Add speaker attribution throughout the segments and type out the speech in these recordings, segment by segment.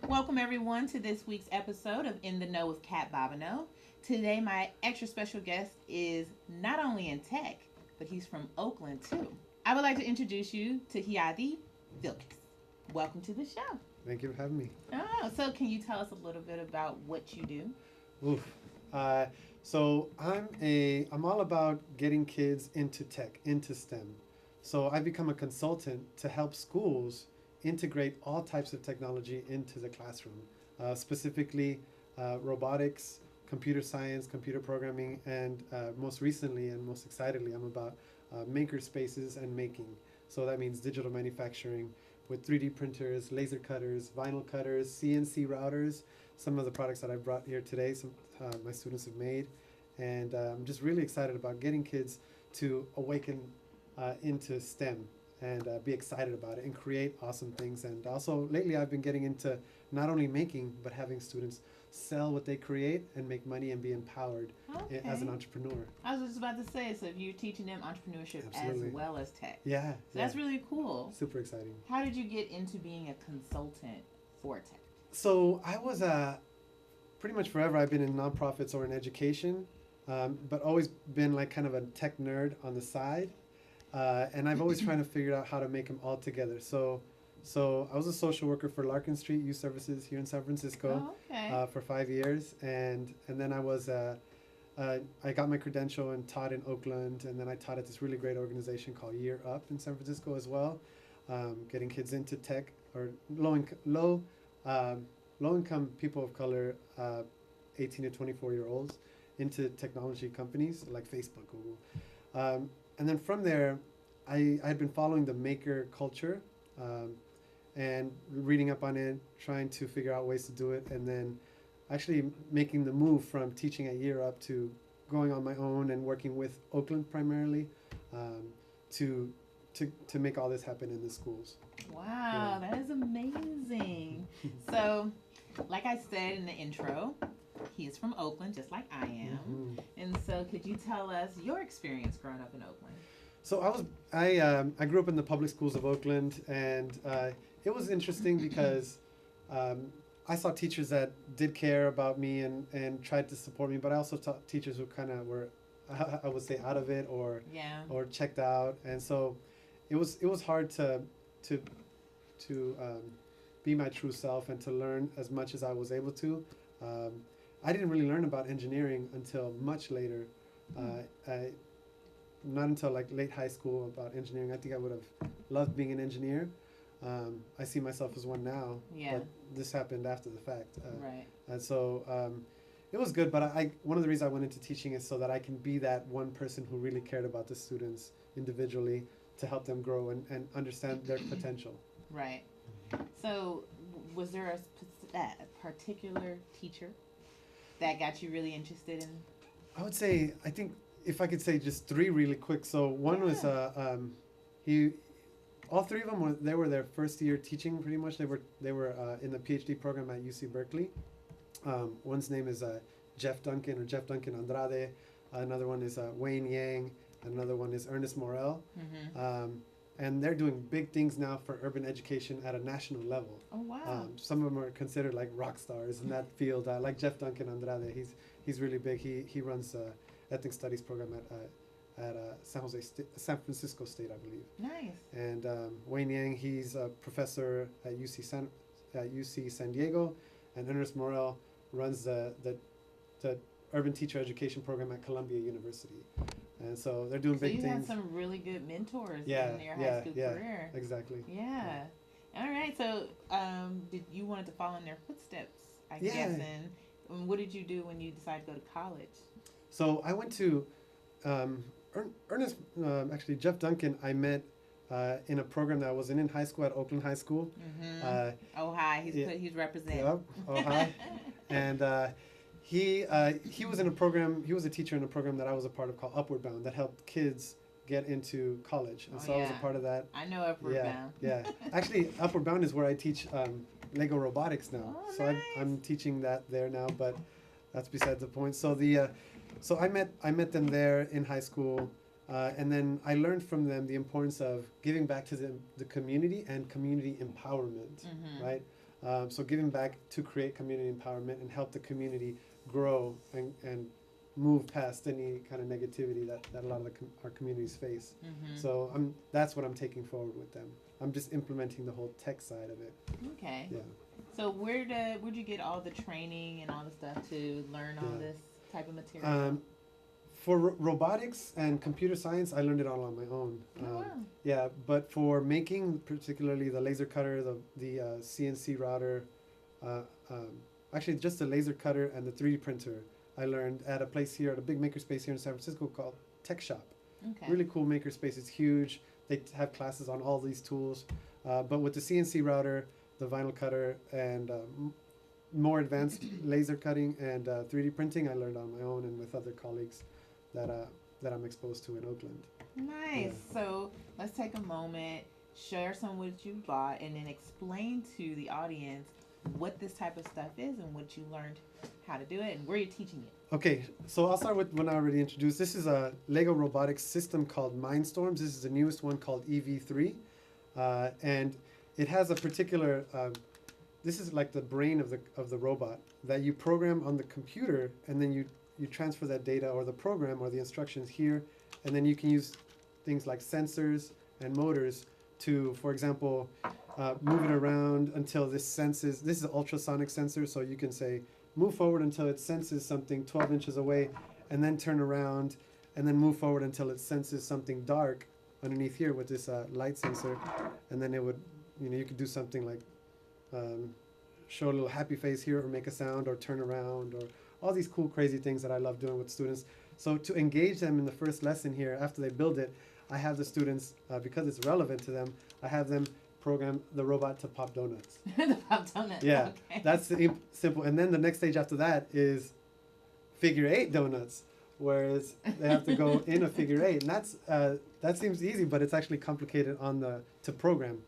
Speaker 1: Welcome everyone to this week's episode of In the Know with Kat Bobineau. Today my extra special guest is not only in tech, but he's from Oakland too. I would like to introduce you to Jeadi Vilchis. Welcome to the show.
Speaker 2: Thank you for having me.
Speaker 1: Oh, so can you tell us a little bit about what you do?
Speaker 2: Oof. I'm all about getting kids into tech, into STEM. So I've become a consultant to help schools integrate all types of technology into the classroom, specifically robotics, computer science, computer programming, and most recently and most excitedly, I'm about makerspaces and making. So that means digital manufacturing with 3D printers, laser cutters, vinyl cutters, CNC routers. Some of the products that I brought here today, my students have made. And I'm just really excited about getting kids to awaken into STEM and be excited about it and create awesome things. And also lately I've been getting into not only making, but having students sell what they create and make money and be empowered as an entrepreneur.
Speaker 1: I was just about to say, so you're teaching them entrepreneurship
Speaker 2: Absolutely.
Speaker 1: As well as tech.
Speaker 2: Yeah.
Speaker 1: So that's really cool.
Speaker 2: Super exciting.
Speaker 1: How did you get into being a consultant for tech?
Speaker 2: So I was pretty much forever I've been in nonprofits or in education, but always been like kind of a tech nerd on the side. And I've always trying to figure out how to make them all together. So I was a social worker for Larkin Street Youth Services here in San Francisco for 5 years, and then I got my credential and taught in Oakland, and then I taught at this really great organization called Year Up in San Francisco as well, getting kids into tech or low income people of color, 18 to 24-year-olds, into technology companies like Facebook, Google. And then from there, I had been following the maker culture and reading up on it, trying to figure out ways to do it, and then actually making the move from teaching at Year Up to going on my own and working with Oakland primarily to make all this happen in the schools.
Speaker 1: Wow, that is amazing. So, like I said in the intro, he is from Oakland, just like I am.
Speaker 2: Mm-hmm.
Speaker 1: And so, could you tell us your experience growing up in Oakland?
Speaker 2: So I grew up in the public schools of Oakland, and it was interesting because I saw teachers that did care about me and tried to support me, but I also taught teachers who kind of were, I would say, out of it or checked out, and so it was hard to be my true self and to learn as much as I was able to. I didn't really learn about engineering until much later. Not until like late high school about engineering. I think I would have loved being an engineer. I see myself as one now, but this happened after the fact.
Speaker 1: Right.
Speaker 2: And so it was good, but one of the reasons I went into teaching is so that I can be that one person who really cared about the students individually to help them grow and understand their potential.
Speaker 1: Right. So was there a particular teacher that got you really interested in?
Speaker 2: I would say, I think if I could say just three really quick. So one was all three of them they were their first year teaching pretty much. They were in the PhD program at UC Berkeley. One's name is Jeff Duncan Andrade. Another one is Wayne Yang. Another one is Ernest Morel. Mm-hmm. And they're doing big things now for urban education at a national level.
Speaker 1: Oh, wow.
Speaker 2: Some of them are considered like rock stars in that field. Like Jeff Duncan Andrade, he's really big. He runs ethnic studies program at San Francisco State, I believe.
Speaker 1: Nice.
Speaker 2: And Wayne Yang, he's a professor at UC San Diego, and Ernest Morel runs the urban teacher education program at Columbia University. And so they're doing big things. So you had
Speaker 1: some really good mentors in your high school career.
Speaker 2: Exactly.
Speaker 1: Yeah. All right. So did you wanted to follow in their footsteps, I guess, and what did you do when you decided to go to college?
Speaker 2: So I went to Ernest, actually Jeff Duncan, I met in a program that I was in high school at Oakland High School.
Speaker 1: Mm-hmm. He's representing.
Speaker 2: Yep, Ohio. And he was in a program, he was a teacher in a program that I was a part of called Upward Bound that helped kids get into college. And I was a part of that.
Speaker 1: I know Upward Bound.
Speaker 2: Yeah. Actually, Upward Bound is where I teach Lego robotics now.
Speaker 1: Oh,
Speaker 2: so
Speaker 1: nice.
Speaker 2: I'm teaching that there now, but that's beside the point. So so I met them there in high school, and then I learned from them the importance of giving back to the community and community empowerment, right? So giving back to create community empowerment and help the community grow and move past any kind of negativity that a lot of our communities face. So that's what I'm taking forward with them. I'm just implementing the whole tech side of it.
Speaker 1: Okay.
Speaker 2: Yeah.
Speaker 1: So where'd you get all the training and all the stuff to learn all this type of material?
Speaker 2: For robotics and computer science, I learned it all on my own.
Speaker 1: Wow.
Speaker 2: Yeah, but for making, particularly the laser cutter, the CNC router, actually just the laser cutter and the 3D printer, I learned at a place here, at a big makerspace here in San Francisco called Tech Shop.
Speaker 1: Okay.
Speaker 2: Really cool makerspace. It's huge. They have classes on all these tools. But with the CNC router, the vinyl cutter, and more advanced laser cutting and 3D printing, I learned on my own and with other colleagues that I'm exposed to in Oakland.
Speaker 1: Nice.
Speaker 2: Yeah.
Speaker 1: So let's take a moment, share some of what you bought, and then explain to the audience what this type of stuff is and what you learned how to do it and where you're teaching it.
Speaker 2: Okay, so I'll start with one I already introduced. This is a Lego robotics system called Mindstorms. This is the newest one called EV3. And it has a particular, this is like the brain of the robot that you program on the computer, and then you transfer that data or the program or the instructions here, and then you can use things like sensors and motors to, for example, move it around until this senses, this is an ultrasonic sensor, so you can say, move forward until it senses something 12 inches away, and then turn around, and then move forward until it senses something dark underneath here with this light sensor, and then it would, you could do something like show a little happy face here, or make a sound, or turn around, or all these cool, crazy things that I love doing with students. So to engage them in the first lesson here, after they build it, I have the students, because it's relevant to them, I have them program the robot to pop donuts.
Speaker 1: The pop donuts.
Speaker 2: Yeah,
Speaker 1: okay.
Speaker 2: that's simple. And then the next stage after that is figure 8 donuts, whereas they have to go in a figure 8. And that seems easy, but it's actually complicated to program.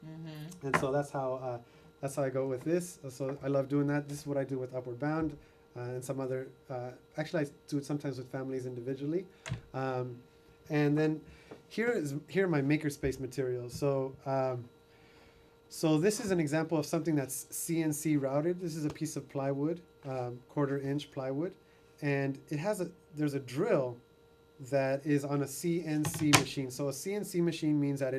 Speaker 2: And so that's how I go with this. So I love doing that. This is what I do with Upward Bound. And some other, actually I do it sometimes with families individually. And then here are my Makerspace materials. So this is an example of something that's CNC routed. This is a piece of plywood, 1/4 inch plywood. And there's a drill that is on a CNC machine. So a CNC machine means that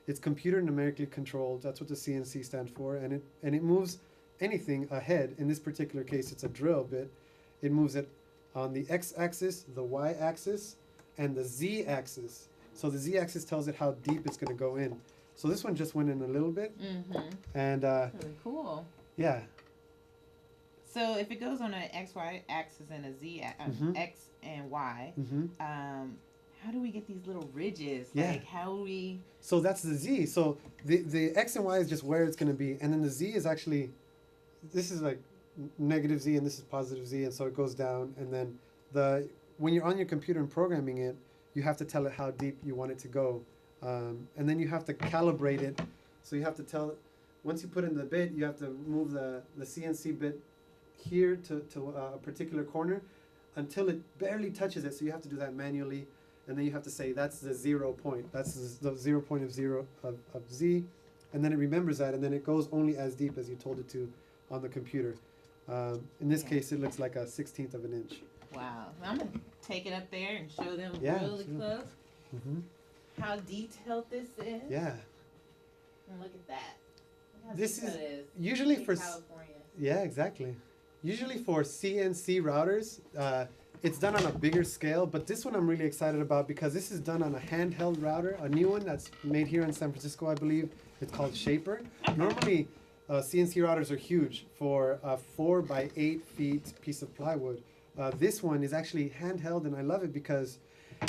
Speaker 2: it's computer numerically controlled. That's what the CNC stands for. And it moves anything ahead. In this particular case, it's a drill bit. It moves it on the x-axis, the y-axis, and the z-axis. So the z-axis tells it how deep it's going to go in. So this one just went in a little bit. And
Speaker 1: really cool.
Speaker 2: Yeah.
Speaker 1: So if it goes on an x-y axis and a z x and y, how do we get these little ridges?
Speaker 2: Yeah.
Speaker 1: Like how do we?
Speaker 2: So that's the z. So the x and y is just where it's going to be, and then the z is actually, this is like negative z and this is positive z, and so it goes down. And then when you're on your computer and programming it, you have to tell it how deep you want it to go, and then you have to calibrate it. So you have to tell, once you put in the bit, you have to move the CNC bit here to a particular corner until it barely touches it. So you have to do that manually, and then you have to say that's the 0 point. That's the 0 point of zero of z, and then it remembers that, and then it goes only as deep as you told it to on the computer. In this case, it looks like a 1/16 of an inch.
Speaker 1: Wow. I'm going to take it up there and show them really close how detailed this is.
Speaker 2: Yeah.
Speaker 1: And look at that. Look how
Speaker 2: This
Speaker 1: detailed
Speaker 2: is
Speaker 1: it is.
Speaker 2: usually
Speaker 1: In
Speaker 2: for
Speaker 1: California.
Speaker 2: Yeah, exactly. Usually for CNC routers, it's done on a bigger scale, but this one I'm really excited about because this is done on a handheld router, a new one that's made here in San Francisco, I believe. It's called Shaper. Normally, CNC routers are huge for a 4 by 8 feet piece of plywood. This one is actually handheld, and I love it because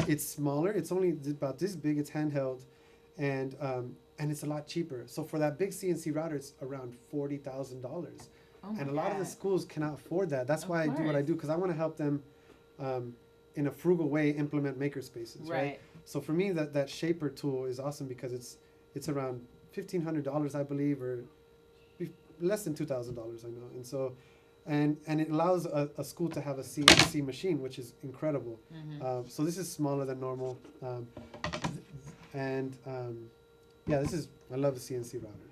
Speaker 2: it's smaller. It's only about this big. It's handheld, and it's a lot cheaper. So for that big CNC router, it's around $40,000. And a lot of the schools cannot afford that. That's why I do what I do, because I want to help them in a frugal way implement makerspaces, right? So for me, that Shaper tool is awesome because it's around $1,500, I believe, or less than $2,000, I know. And so, and it allows a school to have a CNC machine, which is incredible. So this is smaller than normal, I love the CNC router.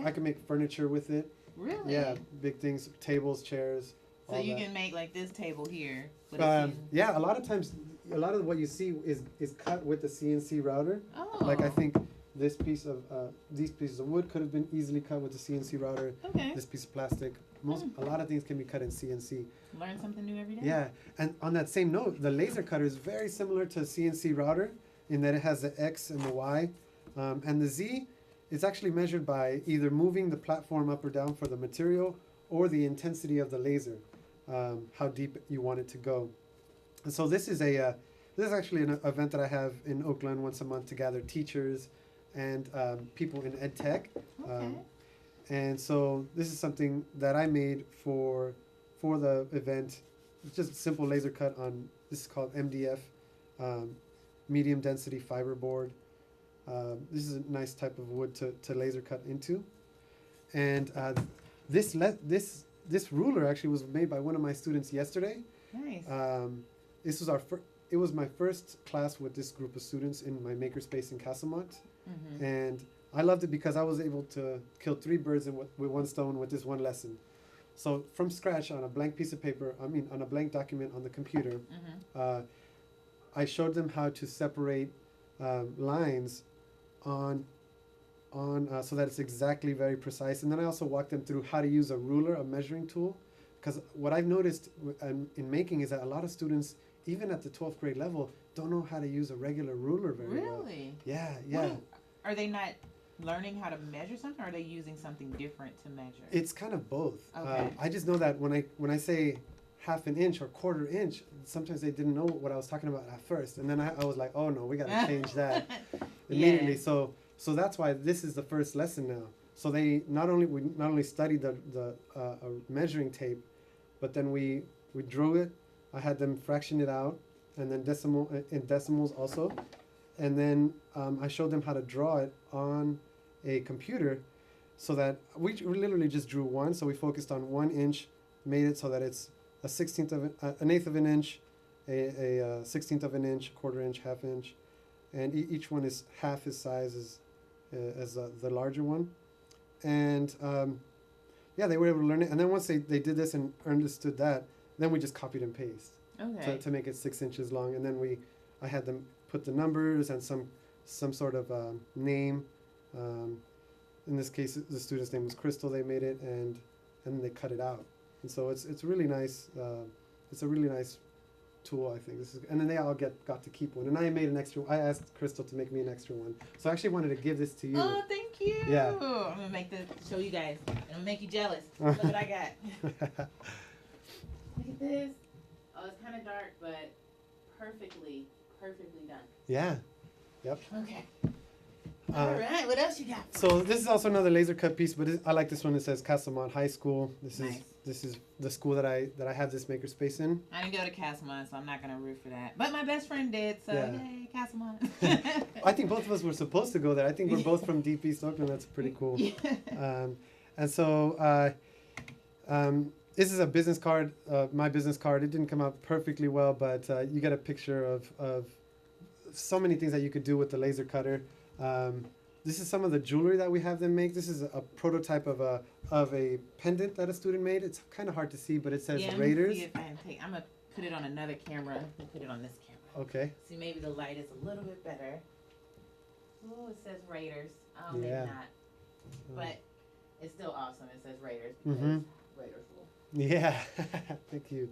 Speaker 2: I can make furniture with it.
Speaker 1: Really?
Speaker 2: Yeah, big things, tables, chairs.
Speaker 1: So
Speaker 2: all
Speaker 1: you
Speaker 2: that.
Speaker 1: can make like this table here. With a
Speaker 2: Yeah, a lot of times, a lot of what you see is cut with the CNC router.
Speaker 1: Oh.
Speaker 2: Like I think this piece of these pieces of wood could have been easily cut with the CNC router.
Speaker 1: Okay.
Speaker 2: This piece of plastic, a lot of things can be cut in CNC.
Speaker 1: Learn something new every day.
Speaker 2: Yeah, and on that same note, the laser cutter is very similar to a CNC router in that it has the X and the Y, and the Z. It's actually measured by either moving the platform up or down for the material or the intensity of the laser, how deep you want it to go. And so this is actually an event that I have in Oakland once a month to gather teachers and people in ed tech.
Speaker 1: Okay.
Speaker 2: And so this is something that I made for the event. It's just a simple laser cut on, this is called MDF, medium density fiber board. This is a nice type of wood to laser cut into. And this ruler actually was made by one of my students yesterday.
Speaker 1: Nice.
Speaker 2: This was it was my first class with this group of students in my Makerspace in Castlemont.
Speaker 1: Mm-hmm.
Speaker 2: And I loved it because I was able to kill 3 birds with one stone with this one lesson. So from scratch on a blank piece of paper, on a blank document on the computer,
Speaker 1: Mm-hmm.
Speaker 2: I showed them how to separate lines on so that it's exactly very precise. And then I also walked them through how to use a ruler, a measuring tool. Because what I've noticed in making is that a lot of students, even at the 12th grade level, don't know how to use a regular ruler very well.
Speaker 1: Really?
Speaker 2: Yeah, yeah.
Speaker 1: Are they not learning how to measure something, or are they using something different to measure?
Speaker 2: It's kind of both.
Speaker 1: Okay.
Speaker 2: I just know that when I say half an inch or quarter inch, sometimes they didn't know what I was talking about at first. And then I was like, oh no, we got to change that immediately.
Speaker 1: Yeah.
Speaker 2: So that's why this is the first lesson now. So we not only studied the measuring tape, but then we drew it. I had them fraction it out, and then in decimals also. And then I showed them how to draw it on a computer, so that we literally just drew one. So we focused on 1 inch, made it so that it's an eighth of an inch, a 16th of an inch, quarter inch, half inch, and each one is half as size as the larger one. And yeah, they were able to learn it. And then once they did this and understood that, then we just copied and pasted to make it 6 inches long. And then I had them put the numbers and some sort of name. In this case, the student's name was Crystal. They made it, and then they cut it out. And so it's really nice. It's a really nice tool, I think. And then they all got to keep one. And I made an extra. I asked Crystal to make me an extra one. So I actually wanted to give this to you.
Speaker 1: Oh, thank you.
Speaker 2: Yeah.
Speaker 1: I'm gonna show you guys. I'm gonna make you jealous. Look what I got. Look at this. Oh, it's kind of dark, but perfectly done.
Speaker 2: Yeah. Yep.
Speaker 1: Okay. All right. What else you got?
Speaker 2: So this is also another laser cut piece, but I like this one. It says Castlemont High School. This is the school that I have this makerspace in.
Speaker 1: I didn't go to Castlemont, so I'm not gonna root for that. But my best friend did, so
Speaker 2: Yeah.
Speaker 1: yay, Castlemont.
Speaker 2: I think both of us were supposed to go there. I think we're both from Deep East Oakland. That's pretty cool.
Speaker 1: Yeah.
Speaker 2: And so this is a business card, my business card. It didn't come out perfectly well, but you get a picture of so many things that you could do with the laser cutter. This is some of the jewelry that we have them make. This is a prototype of a pendant that a student made. It's kind of hard to see, but it says Raiders.
Speaker 1: I'm gonna put it on another camera. We'll put it on this camera.
Speaker 2: Okay.
Speaker 1: See, maybe the light is a little bit better. Oh, it says Raiders. Oh, maybe
Speaker 2: Yeah.
Speaker 1: not. But it's still awesome. It says Raiders because Raiders rule.
Speaker 2: Yeah, thank you.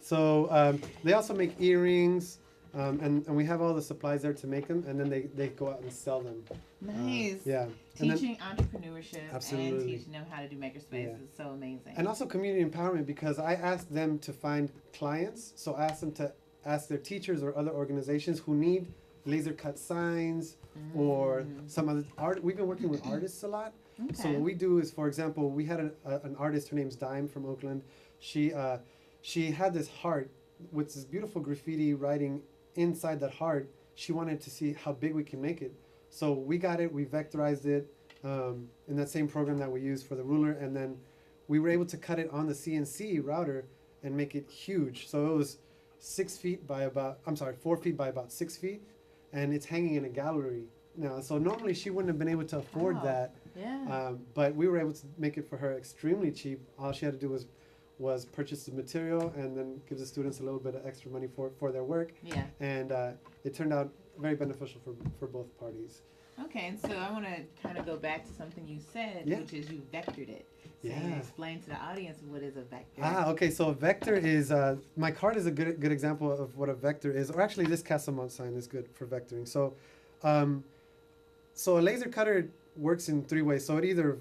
Speaker 2: So they also make earrings, and we have all the supplies there to make them, and then they go out and sell them.
Speaker 1: Nice.
Speaker 2: Yeah.
Speaker 1: Teaching entrepreneurship
Speaker 2: Absolutely.
Speaker 1: and teaching them how to do makerspace is so amazing.
Speaker 2: And also community empowerment, because I asked them to find clients. So I asked them to ask their teachers or other organizations who need laser cut signs or some other art. We've been working with artists a lot.
Speaker 1: Okay.
Speaker 2: So what we do is, for example, we had an artist, her name's Dime from Oakland. She had this heart with this beautiful graffiti writing inside that heart. She wanted to see how big we can make it. So we got it, we vectorized it in that same program that we use for the ruler, and then we were able to cut it on the CNC router and make it huge. So it was 4 feet by about 6 feet, and it's hanging in a gallery now. So normally she wouldn't have been able to afford that.
Speaker 1: Yeah.
Speaker 2: But we were able to make it for her extremely cheap. All she had to do was purchase the material and then give the students a little bit of extra money for their work.
Speaker 1: Yeah.
Speaker 2: And it turned out very beneficial for both parties.
Speaker 1: Okay, and so I want to kind of go back to something you said,
Speaker 2: Yeah.
Speaker 1: which is you vectored it. So
Speaker 2: Yeah.
Speaker 1: you explain to the audience what is a vector.
Speaker 2: Okay. So a vector is my card is a good example of what a vector is, or actually this Castlemont sign is good for vectoring. So, so a laser cutter works in 3 ways. So it either,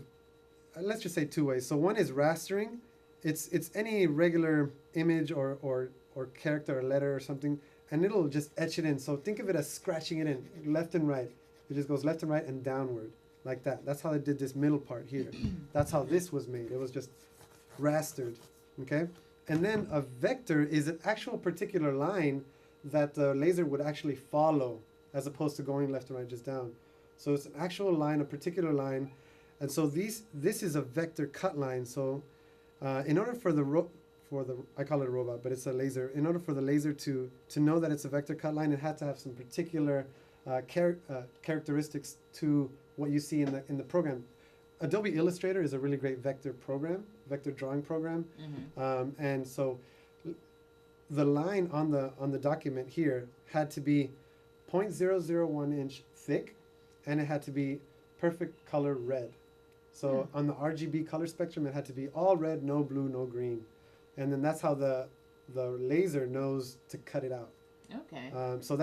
Speaker 2: let's just say 2 ways. So one is rastering. It's any regular image or character or letter or something, and it'll just etch it in. So think of it as scratching it in left and right. It just goes left and right and downward like that. That's how they did this middle part here. That's how this was made. It was just rastered, okay? And then a vector is an actual particular line that the laser would actually follow as opposed to going left and right, just down. So it's an actual line, a particular line. And so this is a vector cut line. So in order for I call it a robot, but it's a laser. In order for the laser to know that it's a vector cut line, it had to have some particular characteristics to what you see in the program. Adobe Illustrator is a really great vector drawing program. And so the line on the document here had to be 0.001 inch thick, and it had to be perfect color red. So on the RGB color spectrum, it had to be all red, no blue, no green. And then that's how the laser knows to cut it out.
Speaker 1: Okay.
Speaker 2: So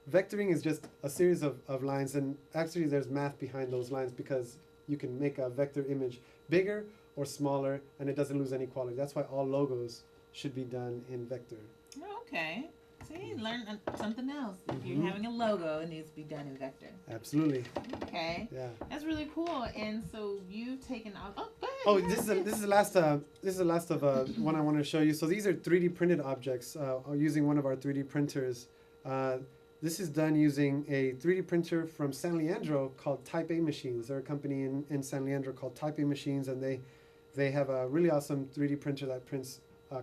Speaker 2: vectoring is just a series of lines, and actually there's math behind those lines because you can make a vector image bigger or smaller, and it doesn't lose any quality. That's why all logos should be done in vector.
Speaker 1: Okay. See, learn something else. If you're having a logo, it needs to be done in vector.
Speaker 2: Absolutely.
Speaker 1: Okay.
Speaker 2: Yeah.
Speaker 1: That's really cool. And so you've taken off. Oh, go ahead.
Speaker 2: Oh, this is the last of one I want to show you. So these are 3D printed objects using one of our 3D printers. This is done using a 3D printer from San Leandro called Type A Machines. They're a company in San Leandro called Type A Machines, and they have a really awesome 3D printer that prints a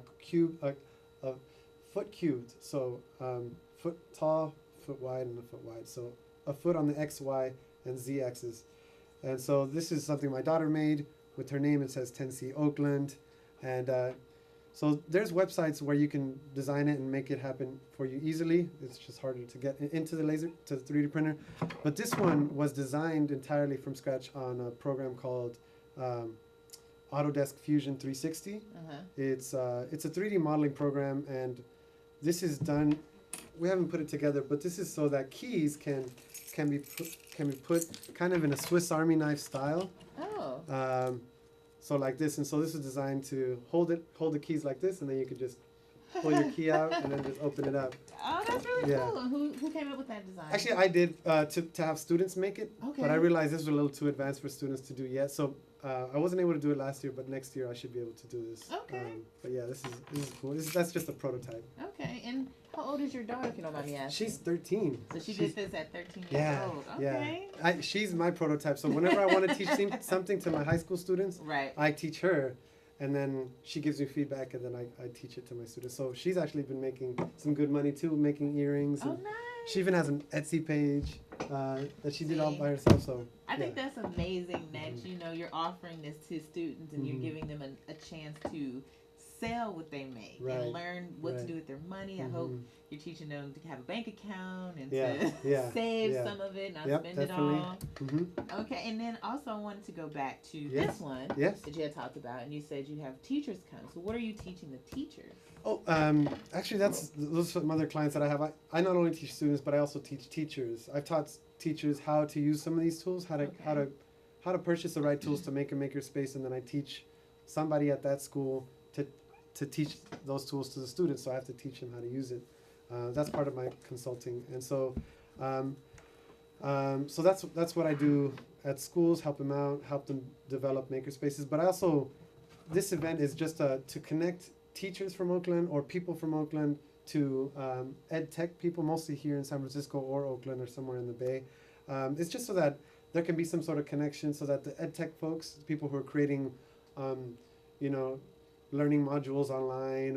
Speaker 2: foot cubed. So foot tall, foot wide, and a foot wide. So a foot on the X, Y, and Z axis. And so this is something my daughter made. With her name, it says 10C Oakland. And so there's websites where you can design it and make it happen for you easily. It's just harder to get into the 3D printer. But this one was designed entirely from scratch on a program called Autodesk Fusion 360. It's a 3D modeling program, and this is done. We haven't put it together, but this is so that keys can be put kind of in a Swiss Army knife style.
Speaker 1: Oh.
Speaker 2: So like this, and so this is designed to hold the keys like this, and then you could just pull your key out and then just open it up.
Speaker 1: Oh, that's really cool. Who came up with that design?
Speaker 2: Actually, I did to have students make it, but I realized this was a little too advanced for students to do yet. So I wasn't able to do it last year, but next year I should be able to do this.
Speaker 1: Okay.
Speaker 2: But yeah, this is cool. That's just a prototype.
Speaker 1: Okay, and how old is your daughter, if you don't mind me asking?
Speaker 2: She's 13.
Speaker 1: So she's did this at 13 years old. Okay.
Speaker 2: Yeah. She's my prototype. So whenever I want to teach something to my high school students,
Speaker 1: right,
Speaker 2: I teach her, and then she gives me feedback, and then I teach it to my students. So she's actually been making some good money too, making earrings.
Speaker 1: Oh,
Speaker 2: and
Speaker 1: nice.
Speaker 2: She even has an Etsy page that she did all by herself. So
Speaker 1: I think that's amazing that you're offering this to students and you're giving them a chance to sell what they make and learn what to do with their money. I hope you're teaching them to have a bank account and to save some of it, not spend
Speaker 2: definitely.
Speaker 1: It all. Okay, and then also I wanted to go back to this one that you had talked about, and you said you have teachers come. So what are you teaching the teachers?
Speaker 2: Oh, actually, those are some other clients that I have. I not only teach students, but I also teach teachers. I've taught teachers how to use some of these tools, how to purchase the right tools to make a makerspace, and then I teach somebody at that school to teach those tools to the students. So I have to teach them how to use it. That's part of my consulting, and so so that's what I do at schools. Help them out, help them develop makerspaces. But I also, this event is just to connect teachers from Oakland or people from Oakland to ed tech people, mostly here in San Francisco or Oakland or somewhere in the Bay. It's just so that there can be some sort of connection, so that the ed tech folks, people who are creating, learning modules online,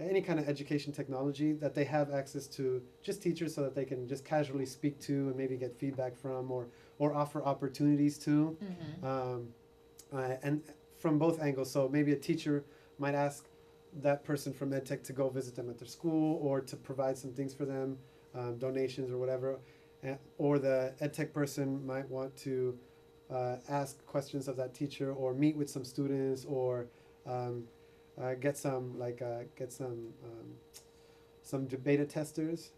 Speaker 2: any kind of education technology that they have access to just teachers so that they can just casually speak to and maybe get feedback from or offer opportunities to. And from both angles. So maybe a teacher might ask that person from EdTech to go visit them at their school or to provide some things for them, donations or whatever. Or the EdTech person might want to ask questions of that teacher or meet with some students or get some beta testers,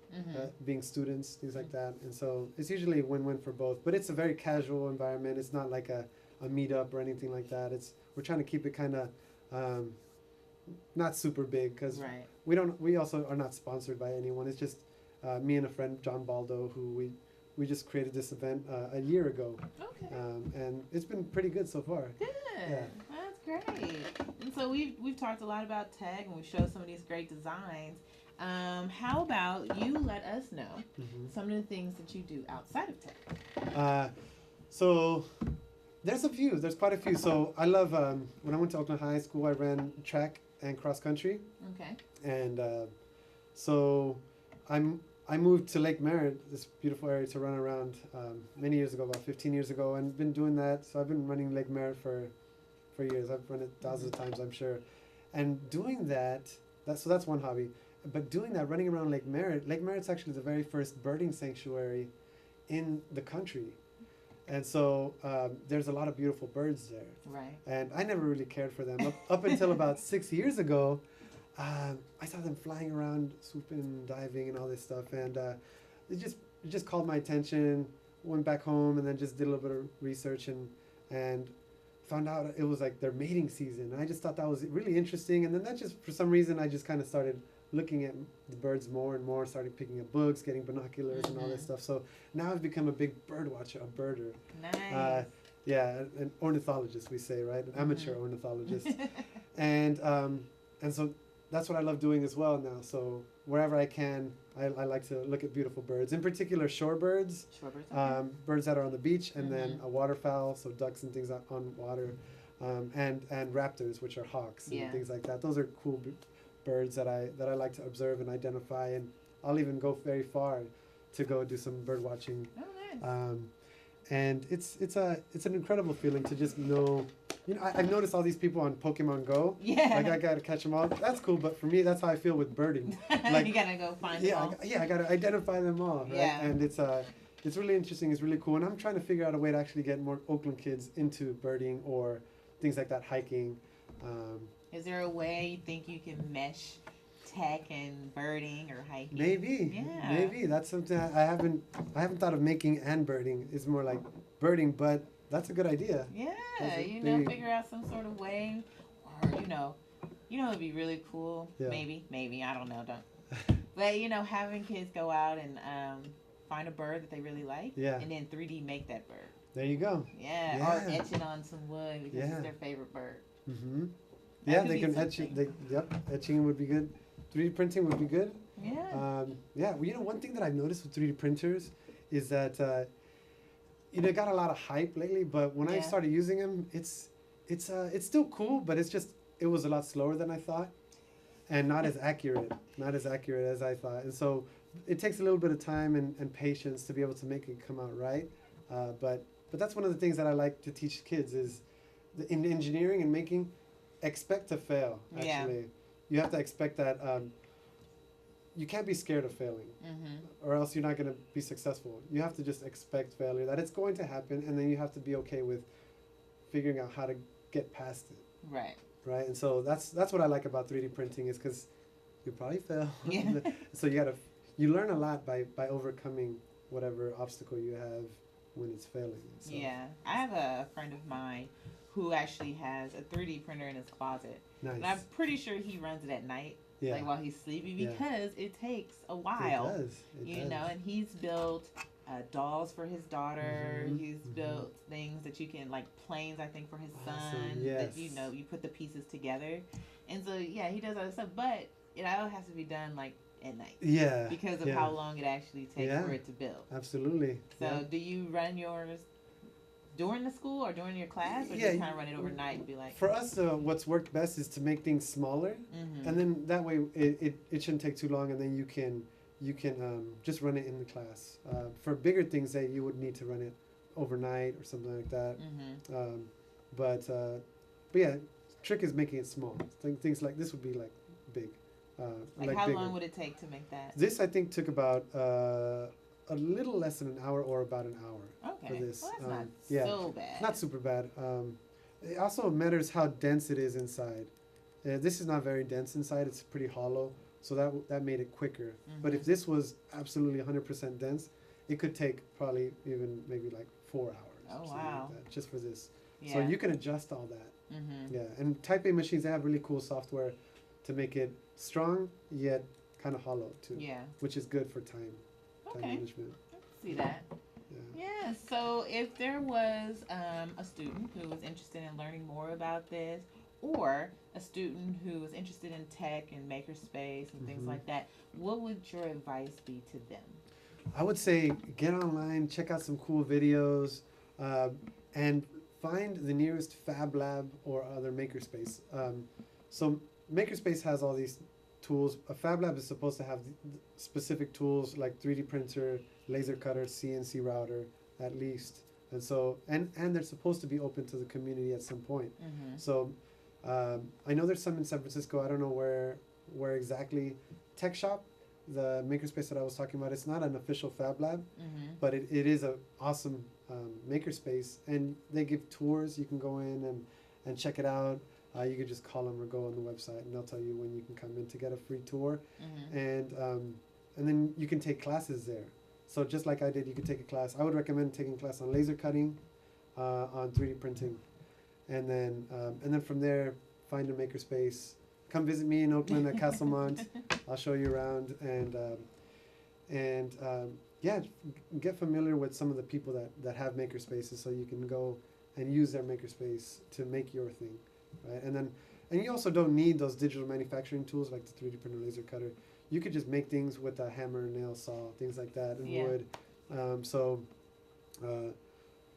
Speaker 2: being students, things like that. And so it's usually a win-win for both. But it's a very casual environment. It's not like a meetup or anything like that. We're trying to keep it kind of not super big because we also are not sponsored by anyone. It's just me and a friend, John Baldo, who we just created this event a year ago.
Speaker 1: Okay.
Speaker 2: And it's been pretty good so far.
Speaker 1: Good.
Speaker 2: Yeah.
Speaker 1: That's great. And so we've talked a lot about tech and we showed some of these great designs. How about you let us know some of the things that you do outside of tech?
Speaker 2: So there's a few. There's quite a few. So I love, when I went to Oakland High School, I ran track and cross country.
Speaker 1: Okay.
Speaker 2: And so I moved to Lake Merritt, this beautiful area to run around many years ago, about 15 years ago, and been doing that. So I've been running Lake Merritt for years. I've run it thousands of times, I'm sure. And doing so that's one hobby. But doing that, running around Lake Merritt's actually the very first birding sanctuary in the country. And so there's a lot of beautiful birds there.
Speaker 1: Right.
Speaker 2: And I never really cared for them. Up until about 6 years ago, I saw them flying around, swooping, diving, and all this stuff. And it just called my attention. Went back home and then just did a little bit of research and found out it was like their mating season. And I just thought that was really interesting. And then that just, for some reason, I just kind of started looking at the birds more and more, started picking up books, getting binoculars and all this stuff. So now I've become a big bird watcher, a birder.
Speaker 1: Nice.
Speaker 2: Yeah, an ornithologist, we say, right? An amateur ornithologist. And so that's what I love doing as well now. So wherever I can, I like to look at beautiful birds. In particular, shorebirds.
Speaker 1: Shorebirds.
Speaker 2: Birds that are on the beach, and then a waterfowl, so ducks and things on water, and raptors, which are hawks and things like that. Those are cool birds that I like to observe and identify, and I'll even go very far to go do some bird watching.
Speaker 1: Oh, nice.
Speaker 2: And it's an incredible feeling to just know. You know, I've noticed all these people on Pokemon Go.
Speaker 1: Yeah.
Speaker 2: Like I gotta catch them all. That's cool, but for me, that's how I feel with birding. Like
Speaker 1: you gotta go find them all.
Speaker 2: I gotta identify them all. Right?
Speaker 1: Yeah.
Speaker 2: And it's really interesting. It's really cool, and I'm trying to figure out a way to actually get more Oakland kids into birding or things like that, hiking.
Speaker 1: Is there a way you think you can mesh tech and birding or hiking?
Speaker 2: Maybe. That's something I haven't thought of making and birding. It's more like birding, but that's a good idea.
Speaker 1: Yeah, figure out some sort of way, or it'd be really cool.
Speaker 2: Yeah.
Speaker 1: Maybe I don't know. But having kids go out and find a bird that they really like, and then 3D make that bird.
Speaker 2: There you go.
Speaker 1: Yeah. Or etch it on some wood because it's their favorite bird.
Speaker 2: Mm-hmm. Yeah, they can etch it. Etching would be good. 3D printing would be good.
Speaker 1: Yeah.
Speaker 2: Well, one thing that I've noticed with 3D printers is that it got a lot of hype lately. But when I started using them, it's still cool, but it was a lot slower than I thought, and not as accurate as I thought. And so it takes a little bit of time and patience to be able to make it come out right. But that's one of the things that I like to teach kids is in engineering and making. Expect to fail, actually. You have to expect that you can't be scared of failing, or else you're not going to be successful. You have to just expect failure, that it's going to happen, and then you have to be okay with figuring out how to get past it. Right? And so that's what I like about 3D printing is because you'll probably fail.
Speaker 1: Yeah.
Speaker 2: So you learn a lot by overcoming whatever obstacle you have when it's failing. So.
Speaker 1: Yeah. I have a friend of mine who actually has a 3D printer in his closet.
Speaker 2: Nice.
Speaker 1: And I'm pretty sure he runs it at night, like while he's sleeping, because it takes a while.
Speaker 2: It does.
Speaker 1: And he's built dolls for his daughter. He's built things that you can, like planes, I think, for his son.
Speaker 2: Yes.
Speaker 1: That you put the pieces together. And so he does all this stuff, but it all has to be done like at night.
Speaker 2: Yeah.
Speaker 1: Because of how long it actually takes for it to build.
Speaker 2: Absolutely.
Speaker 1: So do you run yours during the school or during your class, or
Speaker 2: Yeah,
Speaker 1: just kind of run it overnight and be like,
Speaker 2: for us, what's worked best is to make things smaller, and then that way it shouldn't take too long, and then you can just run it in the class. For bigger things, that you would need to run it overnight or something like that. But yeah, trick is making it small. Things like this would be like big.
Speaker 1: like how
Speaker 2: bigger.
Speaker 1: long would it take to make that?
Speaker 2: This I think took about a little less than an hour or about an hour
Speaker 1: Okay,
Speaker 2: for this.
Speaker 1: well that's not
Speaker 2: yeah,
Speaker 1: so bad.
Speaker 2: not super bad. It also matters how dense it is inside. This is not very dense inside. It's pretty hollow, so that made it quicker. But if this was absolutely 100% dense, it could take probably even maybe like 4 hours.
Speaker 1: Oh,
Speaker 2: or something
Speaker 1: wow.
Speaker 2: like that, just for this.
Speaker 1: Yeah.
Speaker 2: So you can adjust all that. Yeah, and Type A machines, they have really cool software to make it strong yet kind of hollow too.
Speaker 1: Yeah.
Speaker 2: Which is good for time management.
Speaker 1: I can see that.
Speaker 2: Yeah.
Speaker 1: Yeah. So if there was a student who was interested in learning more about this, or a student who was interested in tech and makerspace and things like that, what would your advice be to them?
Speaker 2: I would say get online, check out some cool videos, and find the nearest Fab Lab or other Makerspace. So Makerspace has all these tools. A Fab Lab is supposed to have specific tools like 3D printer, laser cutter, CNC router, at least. And so, and they're supposed to be open to the community at some point. So I know there's some in San Francisco. I don't know where exactly. Tech Shop, the Makerspace that I was talking about, it's not an official Fab Lab, but it is an awesome Makerspace, and they give tours. You can go in and check it out. You could just call them or go on the website, and they'll tell you when you can come in to get a free tour. And then you can take classes there. So just like I did, you could take a class. I would recommend taking a class on laser cutting, on 3D printing, and then from there find a Makerspace. Come visit me in Oakland at Castlemont. I'll show you around, and yeah, get familiar with some of the people that have Makerspaces, so you can go and use their Makerspace to make your thing, right? And you also don't need those digital manufacturing tools like the 3D printer, laser cutter. You could just make things with a hammer, nail, saw, things like that, and wood.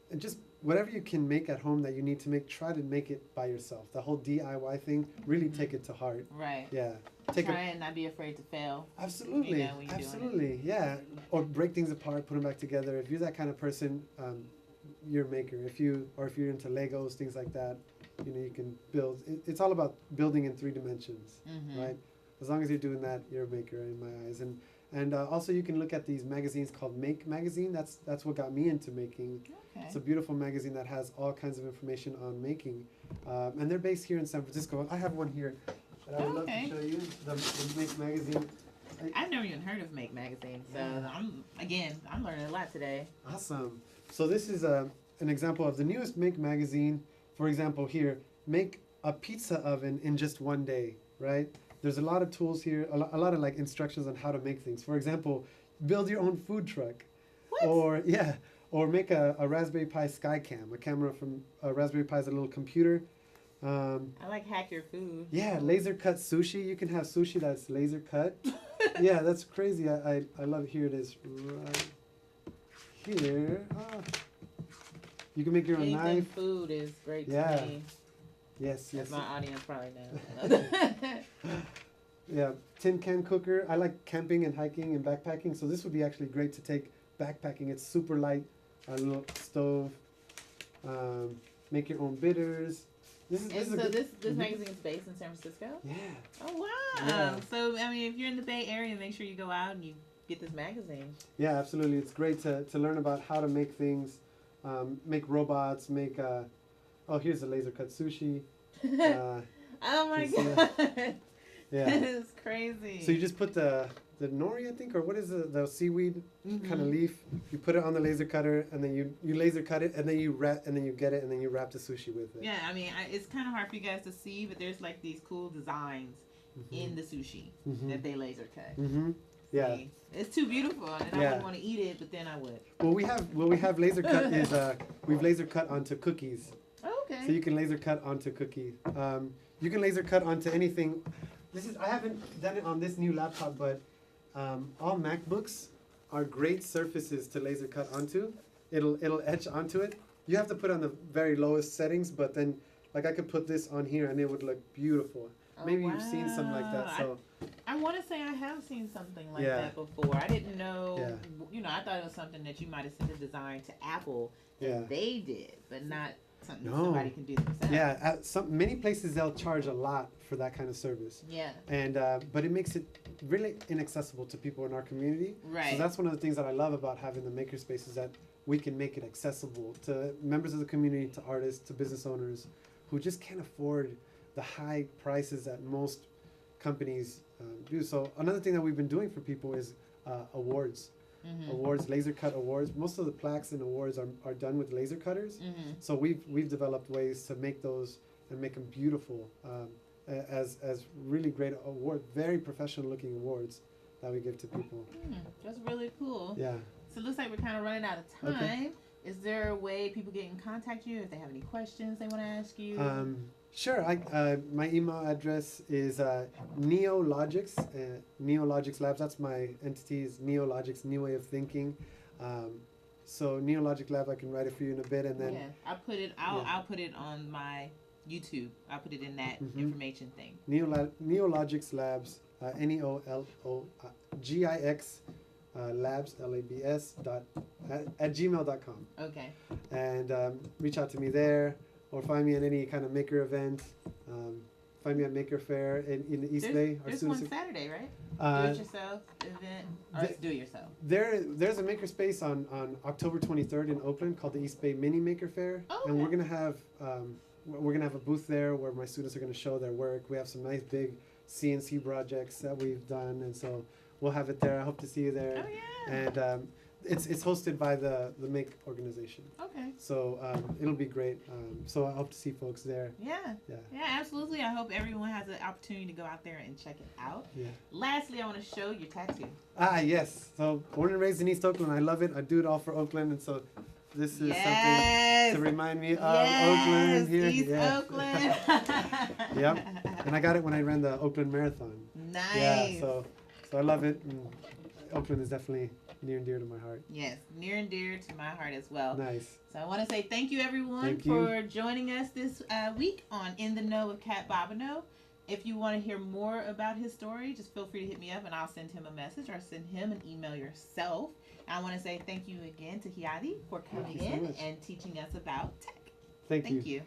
Speaker 2: And just whatever you can make at home that you need to make, try to make it by yourself. The whole DIY thing, really take it to heart.
Speaker 1: Right.
Speaker 2: Yeah.
Speaker 1: Try and not be afraid to fail.
Speaker 2: Absolutely.
Speaker 1: You know, when you're
Speaker 2: Absolutely.
Speaker 1: doing it.
Speaker 2: Yeah. Or break things apart, put them back together. If you're that kind of person, you're a maker. If you're into Legos, things like that, you can build. It's all about building in 3 dimensions, right? As long as you're doing that, you're a maker in my eyes. And also you can look at these magazines called Make Magazine. That's what got me into making.
Speaker 1: Okay.
Speaker 2: It's a beautiful magazine that has all kinds of information on making. And they're based here in San Francisco. I have one here that I would love to show you, the Make Magazine.
Speaker 1: I've never even heard of Make Magazine, so I'm learning a lot today.
Speaker 2: Awesome. So this is an example of the newest Make Magazine. For example, here, make a pizza oven in just 1 day, right? There's a lot of tools here, a lot of like instructions on how to make things. For example, build your own food truck. What? Or make a Raspberry Pi Skycam. A camera from a Raspberry Pi is a little computer.
Speaker 1: I like hack your food.
Speaker 2: Yeah, laser cut sushi. You can have sushi that's laser cut. Yeah, that's crazy. I love it. Here it is right here. You can make your own knife.
Speaker 1: Food is great to me.
Speaker 2: Yes.
Speaker 1: As my audience probably knows.
Speaker 2: Yeah, tin can cooker. I like camping and hiking and backpacking, so this would be actually great to take backpacking. It's super light. A little stove. Make your own bitters. This magazine is based in San Francisco? Yeah.
Speaker 1: Oh, wow. Yeah. So, I mean, if you're in the Bay Area, make sure you go out and you get this magazine. Yeah,
Speaker 2: absolutely. It's great to learn about how to make things, make robots, make, here's a laser cut sushi.
Speaker 1: Oh, my God.
Speaker 2: Yeah.
Speaker 1: That is crazy.
Speaker 2: So you just put the nori, I think, or what is the seaweed kind of leaf? You put it on the laser cutter, and then you laser cut it, and then you get it, and then you wrap the sushi with it.
Speaker 1: Yeah, I mean, it's kind of hard for you guys to see, but there's like these cool designs in the sushi that they laser cut.
Speaker 2: Yeah,
Speaker 1: see? It's too beautiful, and I wouldn't want to eat it, but then I would.
Speaker 2: What we have laser cut is we've laser cut onto cookies.
Speaker 1: Oh, okay.
Speaker 2: So you can laser cut onto cookies. You can laser cut onto anything. I haven't done it on this new laptop, but all MacBooks are great surfaces to laser cut onto. It'll etch onto it, you have to put on the very lowest settings, but then like I could put this on here and it would look beautiful. Maybe you've seen something like that. So
Speaker 1: I want to say I have seen something like
Speaker 2: Yeah.
Speaker 1: that before. I didn't know.
Speaker 2: Yeah.
Speaker 1: You know, I thought it was something that you might have sent a design to Apple
Speaker 2: Yeah.
Speaker 1: and they did, but not something
Speaker 2: No.
Speaker 1: somebody can do themselves.
Speaker 2: yeah, at many places they'll charge a lot for that kind of service.
Speaker 1: Yeah.
Speaker 2: And but it makes it really inaccessible to people in our community.
Speaker 1: Right.
Speaker 2: So that's one of the things that I love about having the makerspace is that we can make it accessible to members of the community, to artists, to business owners who just can't afford the high prices that most companies do. So another thing that we've been doing for people is awards.
Speaker 1: Mm-hmm.
Speaker 2: Awards, laser cut awards. Most of the plaques and awards are done with laser cutters.
Speaker 1: Mm-hmm.
Speaker 2: So we've developed ways to make those and make them beautiful as really great award, very professional looking awards that we give to people.
Speaker 1: That's really cool.
Speaker 2: Yeah.
Speaker 1: So it looks like we're kind of running out of time.
Speaker 2: Okay.
Speaker 1: Is there a way people get in contact you if they have any questions they want to ask you?
Speaker 2: Sure. My email address is Neologics, Neologics Labs. That's my entity. Is Neologics, New Way of Thinking. So Neologic Lab, I can write it for you in a bit, and then
Speaker 1: yeah, I'll put it on my YouTube. I'll put it in that information thing.
Speaker 2: Neologics Labs, NEOLOGIX Labs LABS at gmail.com.
Speaker 1: Okay.
Speaker 2: And reach out to me there, or find me at any kind of maker event. Find me at Maker Fair in the East Bay.
Speaker 1: There's one Saturday, right? Do it yourself event, or it's do it yourself.
Speaker 2: There's a makerspace on October 23rd in Oakland called the East Bay Mini Maker Fair,
Speaker 1: Oh,
Speaker 2: and
Speaker 1: okay.
Speaker 2: we're gonna have a booth there where my students are gonna show their work. We have some nice big CNC projects that we've done, and so we'll have it there. I hope to see you there.
Speaker 1: Oh yeah.
Speaker 2: And it's hosted by the Make organization,
Speaker 1: Okay.
Speaker 2: so it'll be great. So I hope to see folks there.
Speaker 1: Yeah.
Speaker 2: Yeah.
Speaker 1: Yeah, absolutely. I hope everyone has the opportunity to go out there and check it out.
Speaker 2: Yeah.
Speaker 1: Lastly, I want to show your tattoo.
Speaker 2: Yes. So born and raised in East Oakland. I love it. I do it all for Oakland, and so this is something to remind me of Oakland here.
Speaker 1: East Oakland.
Speaker 2: Yep. And I got it when I ran the Oakland Marathon.
Speaker 1: Nice.
Speaker 2: Yeah. So I love it. And Oakland is definitely near and dear to my heart.
Speaker 1: Yes, near and dear to my heart as well.
Speaker 2: Nice.
Speaker 1: So I want to say thank you, everyone,
Speaker 2: Thank you.
Speaker 1: for joining us this week on In the Know with Cat Bobineau. If you want to hear more about his story, just feel free to hit me up and I'll send him a message or send him an email yourself. I want to say thank you again to Jeadi for coming
Speaker 2: Thank you so
Speaker 1: in
Speaker 2: much.
Speaker 1: and teaching us about tech.
Speaker 2: Thank you.
Speaker 1: Thank you.